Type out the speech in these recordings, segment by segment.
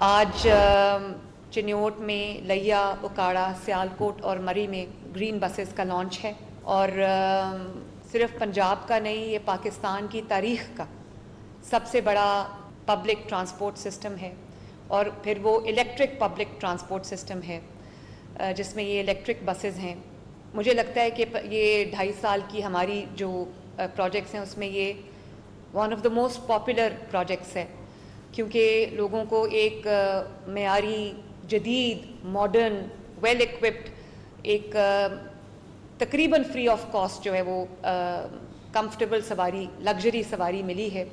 आज चिन्योट में लिया, उकाड़ा, सियालकोट और मरी में ग्रीन बसेस का लॉन्च है और सिर्फ पंजाब का नहीं, ये पाकिस्तान की तारीख का सबसे बड़ा पब्लिक ट्रांसपोर्ट सिस्टम है और फिर वो इलेक्ट्रिक पब्लिक ट्रांसपोर्ट सिस्टम है जिसमें ये इलेक्ट्रिक बसेस हैं। मुझे लगता है कि ये 2.5 साल की हमारी जो प्रोजेक्ट्स हैं उसमें ये one of the most popular projects है, क्योंकि लोगों को एक मेयारी, जदीद, मॉडर्न, वेल इक्विप्ड एक तकरीबन फ्री ऑफ कॉस्ट जो है वो कंफर्टेबल सवारी, लग्जरी सवारी मिली है।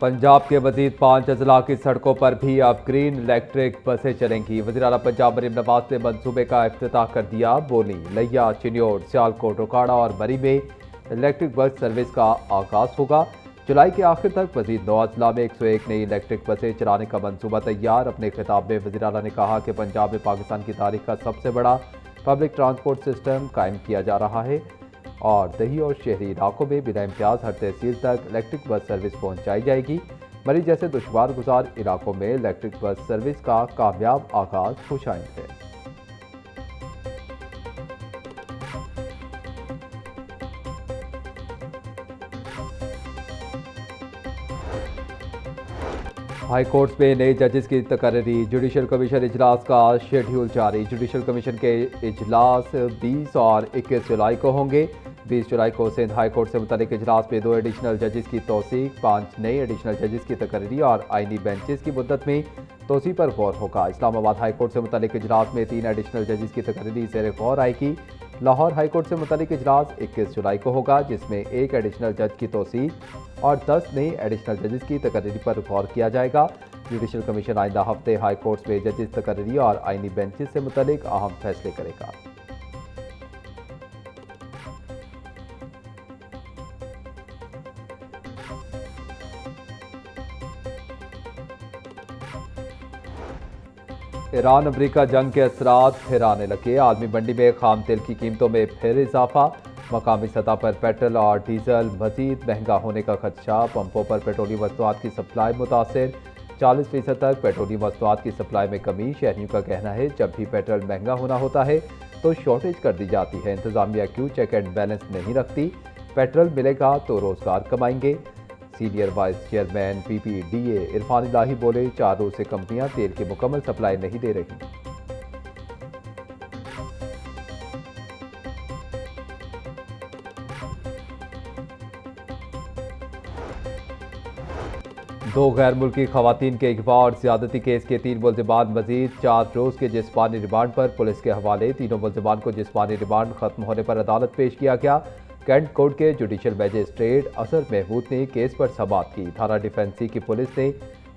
पंजाब के मजीद 5 अजला की सड़कों पर भी अब ग्रीन इलेक्ट्रिक बसें चलेंगी। वज़ीर आला पंजाब मरीम नवाज ने मनसूबे का इफ्तिताह कर दिया। बोली, लिया, चिन्योट, सियालकोट, उकाड़ा और मरी में इलेक्ट्रिक बस सर्विस का आगाज होगा। जुलाई के आखिर तक मजीद 9 अजला में 101 नई इलेक्ट्रिक बसें चलाने का मनसूबा तैयार। अपने खिताब में वज़ीर आला ने कहा कि पंजाब में पाकिस्तान की तारीख का सबसे बड़ा पब्लिक ट्रांसपोर्ट सिस्टम कायम किया जा रहा है और दही और शहरी इलाकों में बिना इम्तियाज हर तहसील तक इलेक्ट्रिक बस सर्विस पहुंचाई जाएगी। मरी जैसे दुश्वार गुजार इलाकों में इलेक्ट्रिक बस सर्विस का कामयाब आगाज खुशाइंद है। हाई कोर्ट्स में नए जजेस की तकर्री। जुडिशल कमीशन इजलास का शेड्यूल जारी। जुडिशल कमीशन के इजलास 20 और 21 जुलाई को होंगे। 20 जुलाई को सिंध हाई कोर्ट से मुतालिक इजलास में 2 एडिशनल जजेस की तौसीक, 5 नए एडिशनल जजेस की तकर्री और आइनी बेंचेस की मुद्दत में तोसी पर गौर होगा। इस्लामाबाद हाई कोर्ट से मुतालिक इजलास में 3 एडिशनल जजेस की तकर्री ज़ेर गौर आएगी। लाहौर हाई कोर्ट से मुतालिक इजलास 21 जुलाई को होगा, जिसमें 1 एडिशनल जज की तौसीक और 10 नई एडिशनल जजेस की तकर्री पर गौर किया जाएगा। जुडिशल कमीशन आइंदा हफ्ते हाई कोर्ट्स में जजेस तकर्री और आइनी बेंचेस से मुतालिक अहम फैसले करेगा। ईरान अमरीका जंग के असरात फिर आने लगे। आलमी मंडी में खाम तेल की कीमतों में फिर इजाफा। मकामी सतह पर पेट्रोल और डीजल मजीद महंगा होने का खदशा। पंपों पर पेट्रोलियम मसनूआत की सप्लाई मुतासर। 40% तक पेट्रोलियम मसनूआत की सप्लाई में कमी। शहरियों का कहना है जब भी पेट्रोल महंगा होना होता है तो शॉर्टेज कर दी जाती है। इंतजामिया क्यों चेक एंड बैलेंस नहीं रखती? पेट्रोल मिलेगा तो रोजगार कमाएंगे। Senior vice chairman PPDA Irfan Ilahi बोले, 4 रोज से कंपनियां तेल की मुकम्मल सप्लाई नहीं दे रही। दो गैर मुल्की खवातीन के अगवा और ज्यादती केस के 3 मुल्जिमान मजीद 4 रोज के जिस्मानी रिमांड पर पुलिस के हवाले। तीनों मुल्जिमान को जिस्मानी रिमांड खत्म होने पर अदालत पेश किया गया। कैंट कोर्ट के जुडिशल मैजिस्ट्रेट असर महमूद ने केस पर समाअत की। थाना डिफेंसी की पुलिस ने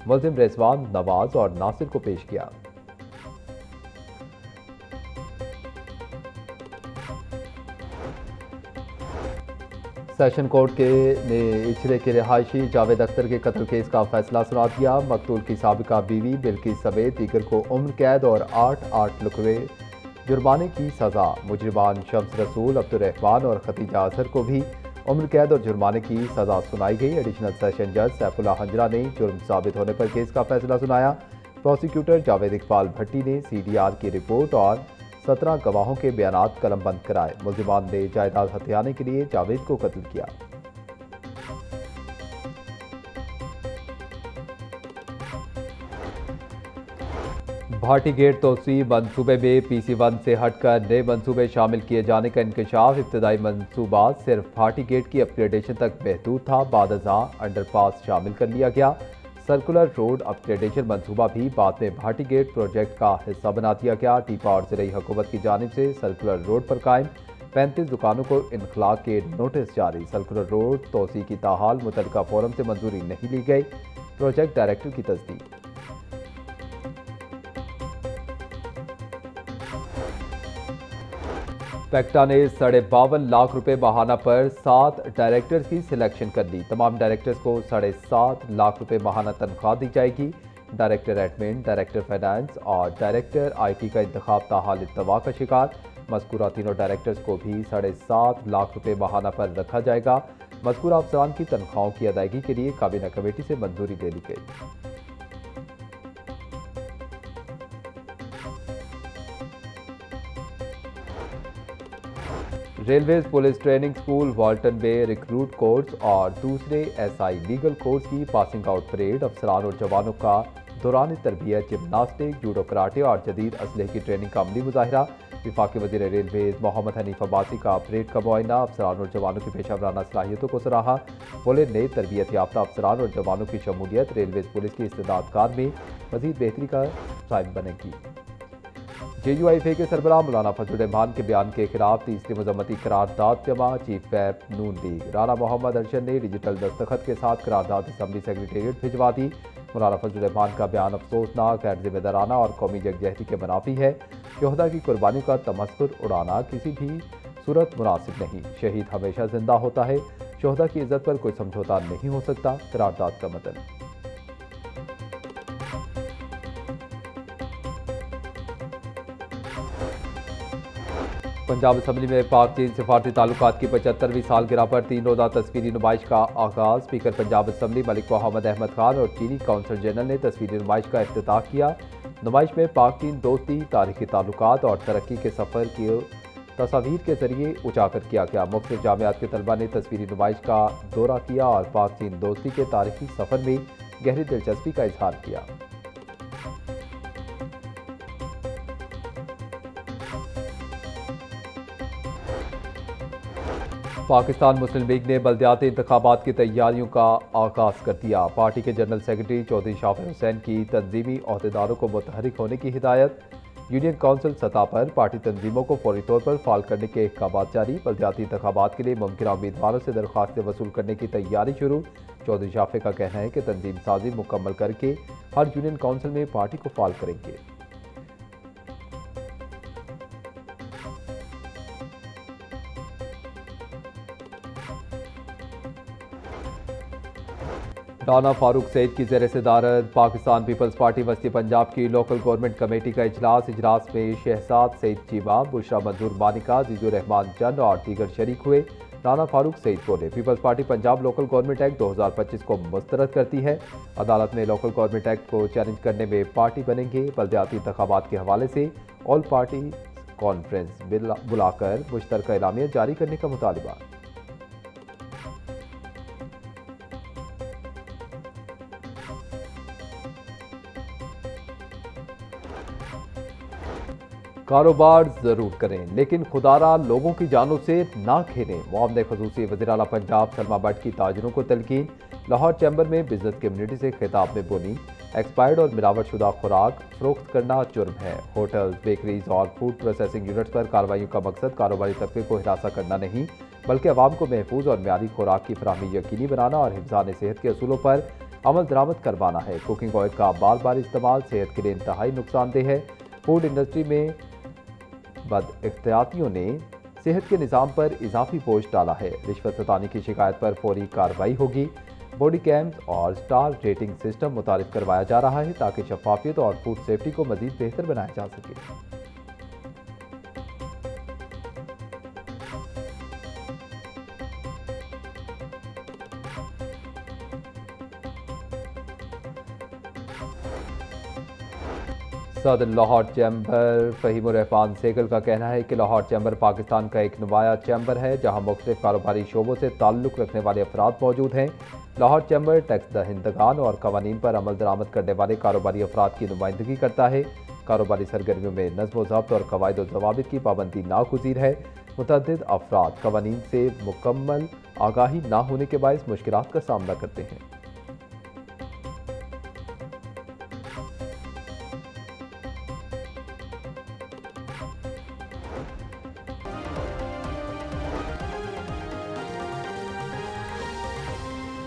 मुल्जिम रिजवान, नवाज और नासिर को पेश किया। सेशन कोर्ट ने इचले के रिहायशी जावेद अख्तर के कत्ल केस का फैसला सुना दिया। मकतूल की साबिका बीवी बिल्किस समेत दीगर को उम्र कैद और 8 रुपये जुर्माने की सजा। मुजरिमान शम्स रसूल, अब्दुर्रहमान और खतीजा अजहर को भी उम्र कैद और जुर्माने की सजा सुनाई गई। एडिशनल सेशन जज सैफुल्लाह हंजरा ने जुर्म साबित होने पर केस का फैसला सुनाया। प्रोसिक्यूटर जावेद इकबाल भट्टी ने CDR की रिपोर्ट और 17 गवाहों के बयानात कलमबंद कराए। मुल्जिमान ने जायदाद हथियाने के लिए जावेद को कत्ल किया। भाटी गेट तोसी मनसूबे में PC1 से हटकर नए मनसूबे शामिल किए जाने का इंकशाफ। इब्तदाई मनसूबा सिर्फ भाटी गेट की अपग्रेडेशन तक महदूद था, बाद अंडरपास शामिल कर लिया गया। सर्कुलर रोड अपग्रेडेशन मनसूबा भी बाद में भाटी गेट प्रोजेक्ट का हिस्सा बना दिया गया। टीपा और ज़िले हुकूमत की जानिब से सर्कुलर रोड पर कायम 35 दुकानों को इनखला के नोटिस जारी। सर्कुलर रोड तोसी की ताहाल मुतलका फोरम से मंजूरी नहीं ली गई। प्रोजेक्ट डायरेक्टर की तस्दीक। पेक्टा ने 52.5 लाख रुपए माहाना पर 7 डायरेक्टर्स की सिलेक्शन कर ली। तमाम डायरेक्टर्स को 7.5 लाख रुपए माहाना तनख्वाह दी जाएगी। डायरेक्टर एडमिन, डायरेक्टर फाइनेंस और डायरेक्टर IT का इंतखाब ताहाल इत्तवा का शिकार। मज़कूरा तीनों डायरेक्टर्स को भी 7.5 लाख रुपए माहाना पर रखा जाएगा। मज़कूर अफसरान की तनख्वाहों की अदायगी के लिए काबीना कमेटी से मंजूरी ले ली गई। Railways police training school Walton में रिक्रूट कोर्स और दूसरे एसआई लीगल कोर्स की पासिंग आउट परेड अफसरान और जवानों का दौरान तरबियत जिम्नास्टिक, जूडो, कराटे और जदीद असलहे की ट्रेनिंग का अमली मुजाहिरा। वफाकी वज़ीर रेलवेज मोहम्मद हनीफ अब्बासी का परेड का मुआयना। अफसरान और जवानों की पेशा सलाहियतों को सराहा। बोले, नए तरबियत याफ्ता अफसरान और जवानों की शमूलियत रेलवेज पुलिस की इस्तेदादकार में मजीद बेहतरी का साबित बनेगी। JUIFA के सरबराह मौलाना फजल रहमान के बयान के खिलाफ तीसरी मजम्मती करारदाद जमा। चीफ व्हिप नून लीग राना मोहम्मद अरशद ने डिजिटल दस्तखत के साथ करारदाद असम्बली सेक्रेटेरिएट भिजवा दी। मौलाना फजल रहमान का बयान अफसोसनाक, गैर जिम्मेदाराना और कौमी यकजहती के मुनाफी है। शहदा की कुर्बानी का तमस्कुर उड़ाना किसी भी सूरत मुनासिब नहीं। शहीद हमेशा जिंदा होता है। शहदा की इज्जत पर कोई समझौता नहीं हो सकता। करारदाद का मतन। पंजाब असम्बली में पाक चीन सिफारती ताल्लुकात की 75वीं सालगिरह पर 3 रोज़ा तस्वीरी नुमाइश का आगाज़। स्पीकर पंजाब असम्बली मलिक मोहम्मद अहमद खान और चीनी काउंसल जनरल ने तस्वीरी नुमाइश का इफ्तिताह किया। नुमाइश में पाक चीन दोस्ती, तारीखी ताल्लुकात और तरक्की के सफ़र की तस्वीर के जरिए उजागर किया गया। मुख्तलिफ जामियात के तलबा ने तस्वीरी नुमाइश का दौरा किया और पाक चीन दोस्ती के तारीखी सफ़र में गहरी दिलचस्पी का इजहार किया। पाकिस्तान मुस्लिम लीग ने बल्दियाती इंतखाबात की तैयारियों का आगाज़ कर दिया। पार्टी के जनरल सेक्रेटरी चौधरी शाफिर हुसैन की तंजीमी अहदेदारों को मुतहरिक होने की हिदायत। यूनियन काउंसिल सतह पर पार्टी तंजीमों को फौरी तौर पर फाल करने के अहकाम जारी। बल्दियाती इंतखाबात के लिए मुमकिन उम्मीदवारों से दरख्वास्तें वसूल करने की तैयारी शुरू। चौधरी शाफिर का कहना है कि तंजीम साजी मुकम्मल करके हर यूनियन काउंसिल में पार्टी को फाल करेंगे। राना फारूक सईद की ज़ेर सदारत पाकिस्तान पीपल्स पार्टी वस्ती पंजाब की लोकल गवर्नमेंट कमेटी का इजलास में शहजाद सईद चीमा, बुशरा मंजूर मानिका, जीजुर रहमान चंद और दीगर शरीक हुए। राना फारूक सईद बोले, peoples party Punjab local government act 2025 को मुस्तरद करती है। अदालत में लोकल गवर्नमेंट एक्ट को चैलेंज करने में पार्टी बनेंगे। बल्दियाती इंतखाबात के हवाले से ऑल पार्टी कॉन्फ्रेंस बुलाकर मुश्तरका एलामिया जारी करने का मुतालिबा। कारोबार जरूर करें लेकिन खुदारा लोगों की जानों से ना खेलें। मुआवने खसूसी वज़ीर आला पंजाब सलमा भट्ट की ताजरों को तलकीन। लाहौर चैम्बर में बिजनेस कम्युनिटी से खिताब में बोली, एक्सपायर्ड और मिलावटशुदा खुराक फरोख्त करना जुर्म है। होटल, बेकरीज और फूड प्रोसेसिंग यूनिट्स पर कार्रवाइयों का मकसद कारोबारी तबके को हिरासा करना नहीं बल्कि अवाम को महफूज और म्यारी खुराक की फराहमी यकीनी बनाना और हिफ्ज़ान सेहत के असूलों पर अमल दरामद करवाना है। कुकिंग ऑयल का बार बार इस्तेमाल सेहत के लिए इंतहाई नुकसानदेह है। फूड इंडस्ट्री में बदइख्तियातियों ने सेहत के निज़ाम पर इजाफी बोझ डाला है। रिश्वत सतानी की शिकायत पर फौरी कार्रवाई होगी। बॉडी कैम्स और स्टार रेटिंग सिस्टम मुतारिफ करवाया जा रहा है ताकि शफाफियत और फूड सेफ्टी को मजीद बेहतर बनाया जा सके। सदर लाहौर चैम्बर फ़हीमुर रहमान सेगल का कहना है कि लाहौर चैम्बर पाकिस्तान का एक नुमाया चैम्बर है जहां मुख्तलिफ कारोबारी शोबों से ताल्लुक़ रखने वाले अफराद मौजूद हैं। लाहौर चैम्बर टैक्स दहिंदगान और कवानीन पर अमल दरामद करने वाले कारोबारी अफराद की नुमाइंदगी करता है। कारोबारी सरगर्मियों में नज़्म ज़ब्त और कवायद व ज़वाबित की पाबंदी नागुज़ीर है। मुतअद्दिद अफराद कवानीन से मुकम्मल आगाही ना होने के बायस मुश्किलात का सामना करते हैं।